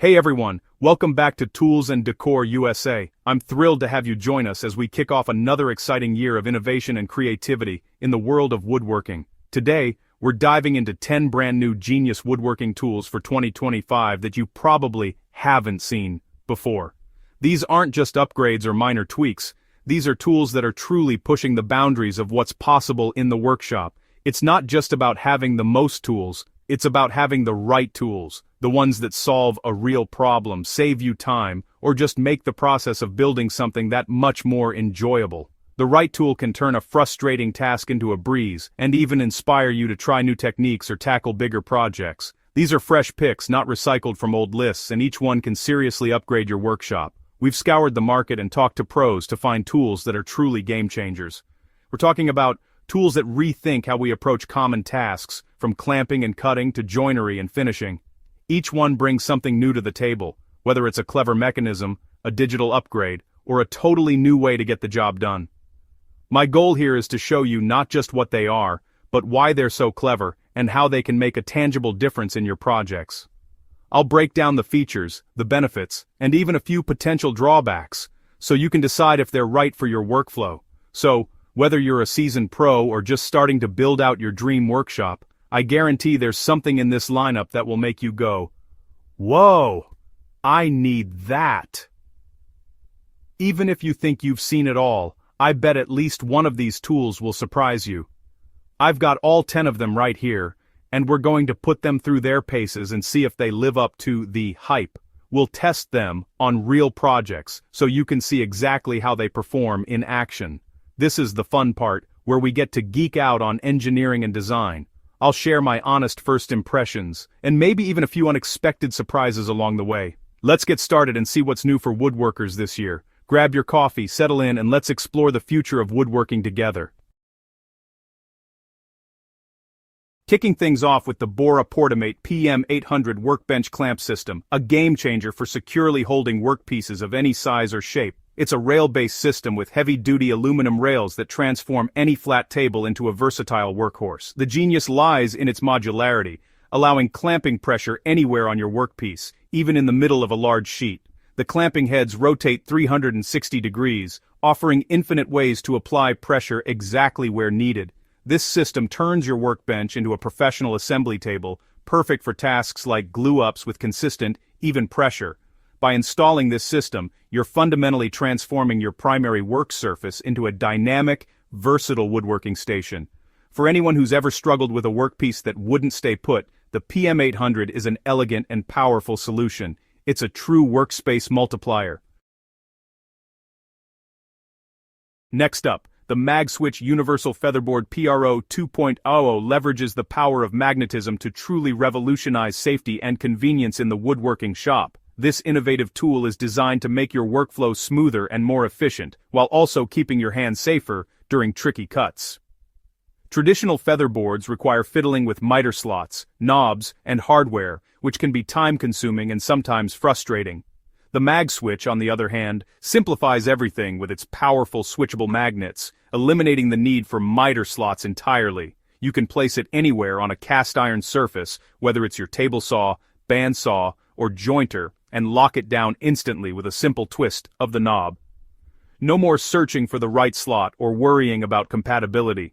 Hey everyone, welcome back to Tools and Decor USA. I'm thrilled to have you join us as we kick off another exciting year of innovation and creativity in the world of woodworking. Today, we're diving into 10 brand new genius woodworking tools for 2025 that you probably haven't seen before. These aren't just upgrades or minor tweaks. These are tools that are truly pushing the boundaries of what's possible in the workshop. It's not just about having the most tools, it's about having the right tools. The ones that solve a real problem, save you time, or just make the process of building something that much more enjoyable. The right tool can turn a frustrating task into a breeze, and even inspire you to try new techniques or tackle bigger projects. These are fresh picks, not recycled from old lists, and each one can seriously upgrade your workshop. We've scoured the market and talked to pros to find tools that are truly game changers. We're talking about tools that rethink how we approach common tasks, from clamping and cutting to joinery and finishing. Each one brings something new to the table, whether it's a clever mechanism, a digital upgrade, or a totally new way to get the job done. My goal here is to show you not just what they are, but why they're so clever and how they can make a tangible difference in your projects. I'll break down the features, the benefits, and even a few potential drawbacks, so you can decide if they're right for your workflow. So, whether you're a seasoned pro or just starting to build out your dream workshop, I guarantee there's something in this lineup that will make you go, "Whoa, I need that." Even if you think you've seen it all, I bet at least one of these tools will surprise you. I've got all 10 of them right here, and we're going to put them through their paces and see if they live up to the hype. We'll test them on real projects, so you can see exactly how they perform in action. This is the fun part, where we get to geek out on engineering and design. I'll share my honest first impressions, and maybe even a few unexpected surprises along the way. Let's get started and see what's new for woodworkers this year. Grab your coffee, settle in, and let's explore the future of woodworking together. Kicking things off with the Bora Portamate PM800 Workbench Clamp System, a game-changer for securely holding workpieces of any size or shape. It's a rail-based system with heavy-duty aluminum rails that transform any flat table into a versatile workhorse. The genius lies in its modularity, allowing clamping pressure anywhere on your workpiece, even in the middle of a large sheet. The clamping heads rotate 360 degrees, offering infinite ways to apply pressure exactly where needed. This system turns your workbench into a professional assembly table, perfect for tasks like glue-ups with consistent, even pressure. By installing this system, you're fundamentally transforming your primary work surface into a dynamic, versatile woodworking station. For anyone who's ever struggled with a workpiece that wouldn't stay put, the PM800 is an elegant and powerful solution. It's a true workspace multiplier. Next up, the MagSwitch Universal Featherboard Pro 2.0 leverages the power of magnetism to truly revolutionize safety and convenience in the woodworking shop. This innovative tool is designed to make your workflow smoother and more efficient, while also keeping your hands safer during tricky cuts. Traditional featherboards require fiddling with miter slots, knobs, and hardware, which can be time-consuming and sometimes frustrating. The MagSwitch, on the other hand, simplifies everything with its powerful switchable magnets, eliminating the need for miter slots entirely. You can place it anywhere on a cast-iron surface, whether it's your table saw, bandsaw, or jointer, and lock it down instantly with a simple twist of the knob. No more searching for the right slot or worrying about compatibility.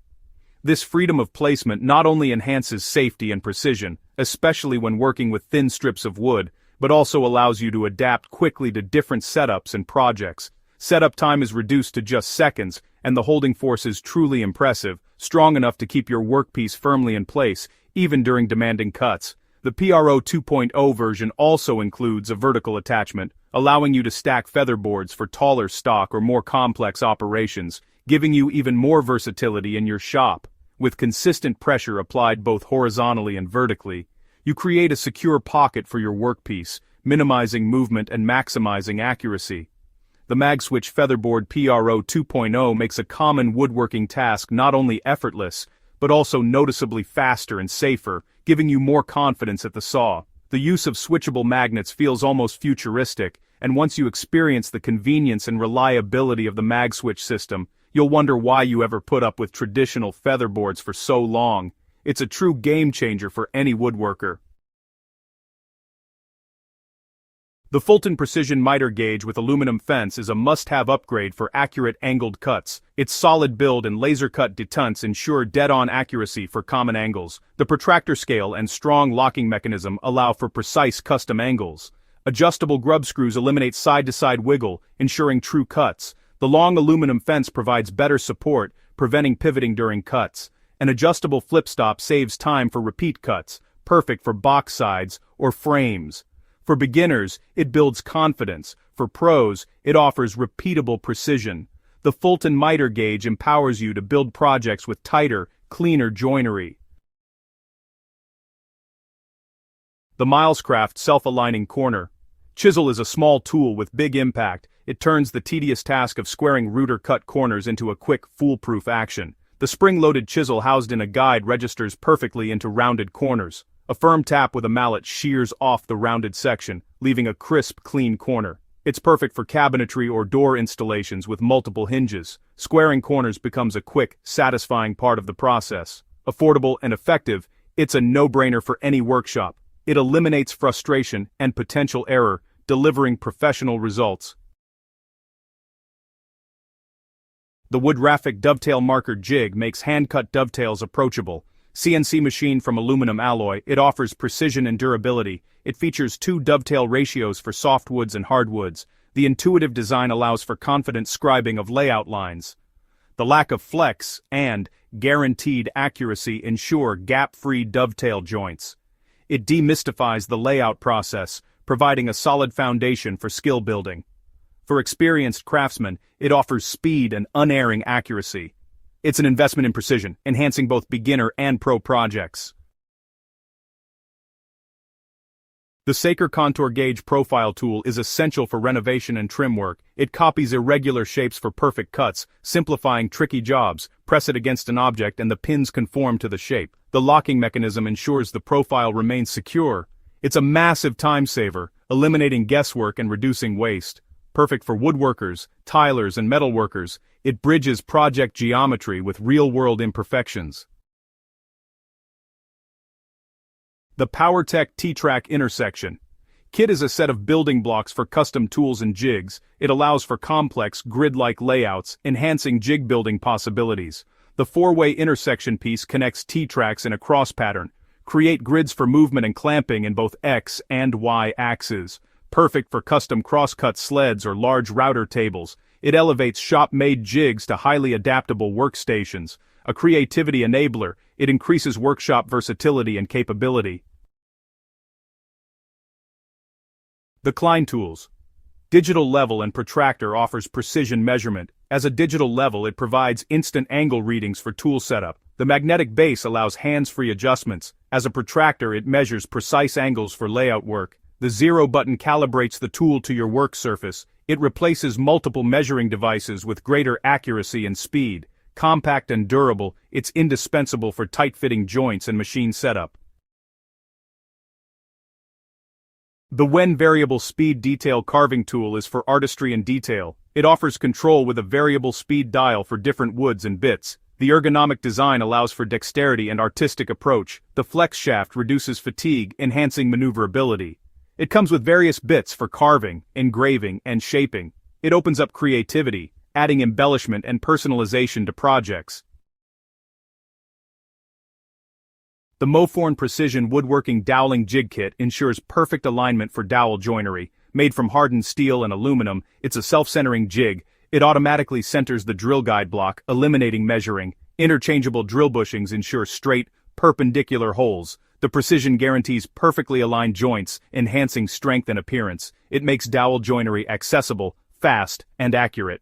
This freedom of placement not only enhances safety and precision, especially when working with thin strips of wood, but also allows you to adapt quickly to different setups and projects. Setup time is reduced to just seconds, and the holding force is truly impressive, strong enough to keep your workpiece firmly in place, even during demanding cuts. The PRO 2.0 version also includes a vertical attachment, allowing you to stack featherboards for taller stock or more complex operations, giving you even more versatility in your shop. With consistent pressure applied both horizontally and vertically, you create a secure pocket for your workpiece, minimizing movement and maximizing accuracy. The MagSwitch Featherboard Pro 2.0 makes a common woodworking task not only effortless, but also noticeably faster and safer, giving you more confidence at the saw. The use of switchable magnets feels almost futuristic, and once you experience the convenience and reliability of the MagSwitch system, you'll wonder why you ever put up with traditional featherboards for so long. It's a true game changer for any woodworker. The Fulton Precision Miter Gauge with aluminum fence is a must-have upgrade for accurate angled cuts. Its solid build and laser-cut detents ensure dead-on accuracy for common angles. The protractor scale and strong locking mechanism allow for precise custom angles. Adjustable grub screws eliminate side-to-side wiggle, ensuring true cuts. The long aluminum fence provides better support, preventing pivoting during cuts. An adjustable flip stop saves time for repeat cuts, perfect for box sides or frames. For beginners, it builds confidence. For pros, it offers repeatable precision. The Fulton Miter Gauge empowers you to build projects with tighter, cleaner joinery. The Milescraft Self-Aligning Corner. Chisel is a small tool with big impact. It turns the tedious task of squaring router-cut corners into a quick, foolproof action. The spring-loaded chisel housed in a guide registers perfectly into rounded corners. A firm tap with a mallet shears off the rounded section, leaving a crisp, clean corner. It's perfect for cabinetry or door installations with multiple hinges. Squaring corners becomes a quick, satisfying part of the process. Affordable and effective, it's a no-brainer for any workshop. It eliminates frustration and potential error, delivering professional results. The Woodraphic Dovetail Marker Jig makes hand-cut dovetails approachable. CNC machined from aluminum alloy, it offers precision and durability. It features 2 dovetail ratios for softwoods and hardwoods. The intuitive design allows for confident scribing of layout lines. The lack of flex and guaranteed accuracy ensure gap-free dovetail joints. It demystifies the layout process, providing a solid foundation for skill building. For experienced craftsmen, it offers speed and unerring accuracy. It's an investment in precision, enhancing both beginner and pro projects. The Saker Contour Gauge Profile Tool is essential for renovation and trim work. It copies irregular shapes for perfect cuts, simplifying tricky jobs. Press it against an object and the pins conform to the shape. The locking mechanism ensures the profile remains secure. It's a massive time saver, eliminating guesswork and reducing waste. Perfect for woodworkers, tilers, and metalworkers, it bridges project geometry with real-world imperfections. The Powertec T-track intersection. Kit is a set of building blocks for custom tools and jigs. It allows for complex, grid-like layouts, enhancing jig building possibilities. The 4-way intersection piece connects T-tracks in a cross pattern. Create grids for movement and clamping in both X and Y axes. Perfect for custom cross-cut sleds or large router tables. It elevates shop-made jigs to highly adaptable workstations. A creativity enabler, it increases workshop versatility and capability. The Klein tools. Digital level and protractor offers precision measurement. As a digital level, it provides instant angle readings for tool setup. The magnetic base allows hands-free adjustments. As a protractor, it measures precise angles for layout work. The 0 button calibrates the tool to your work surface. It replaces multiple measuring devices with greater accuracy and speed. Compact and durable, it's indispensable for tight-fitting joints and machine setup. The Wen Variable Speed Detail Carving Tool is for artistry and detail. It offers control with a variable speed dial for different woods and bits. The ergonomic design allows for dexterity and artistic approach. The flex shaft reduces fatigue, enhancing maneuverability. It comes with various bits for carving, engraving, and shaping. It opens up creativity, adding embellishment and personalization to projects. The Mophorn Precision Woodworking Doweling Jig Kit ensures perfect alignment for dowel joinery. Made from hardened steel and aluminum, it's a self-centering jig. It automatically centers the drill guide block, eliminating measuring. Interchangeable drill bushings ensure straight, perpendicular holes. The precision guarantees perfectly aligned joints, enhancing strength and appearance. It makes dowel joinery accessible, fast, and accurate.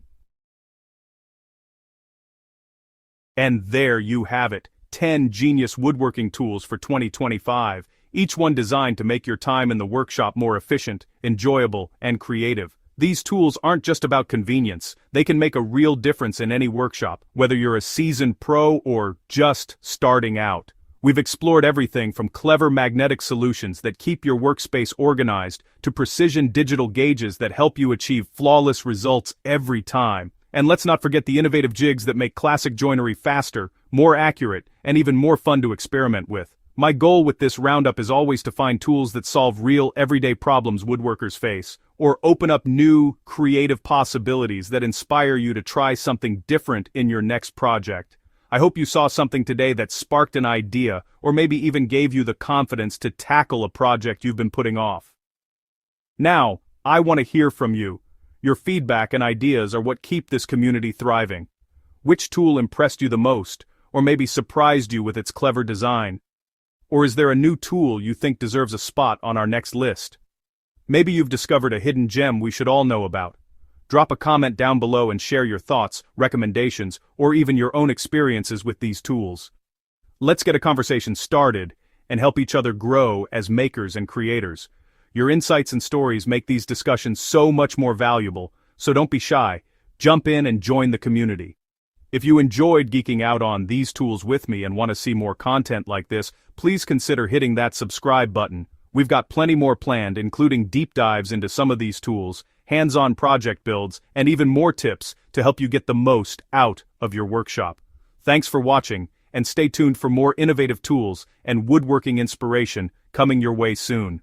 And there you have it, 10 genius woodworking tools for 2025, each one designed to make your time in the workshop more efficient, enjoyable, and creative. These tools aren't just about convenience, they can make a real difference in any workshop, whether you're a seasoned pro or just starting out. We've explored everything from clever magnetic solutions that keep your workspace organized to precision digital gauges that help you achieve flawless results every time. And let's not forget the innovative jigs that make classic joinery faster, more accurate, and even more fun to experiment with. My goal with this roundup is always to find tools that solve real, everyday problems woodworkers face, or open up new, creative possibilities that inspire you to try something different in your next project. I hope you saw something today that sparked an idea, or maybe even gave you the confidence to tackle a project you've been putting off. Now, I want to hear from you. Your feedback and ideas are what keep this community thriving. Which tool impressed you the most, or maybe surprised you with its clever design? Or is there a new tool you think deserves a spot on our next list? Maybe you've discovered a hidden gem we should all know about. Drop a comment down below and share your thoughts, recommendations, or even your own experiences with these tools. Let's get a conversation started and help each other grow as makers and creators. Your insights and stories make these discussions so much more valuable, so don't be shy. Jump in and join the community. If you enjoyed geeking out on these tools with me and want to see more content like this, please consider hitting that subscribe button. We've got plenty more planned, including deep dives into some of these tools, hands-on project builds, and even more tips to help you get the most out of your workshop. Thanks for watching, and stay tuned for more innovative tools and woodworking inspiration coming your way soon.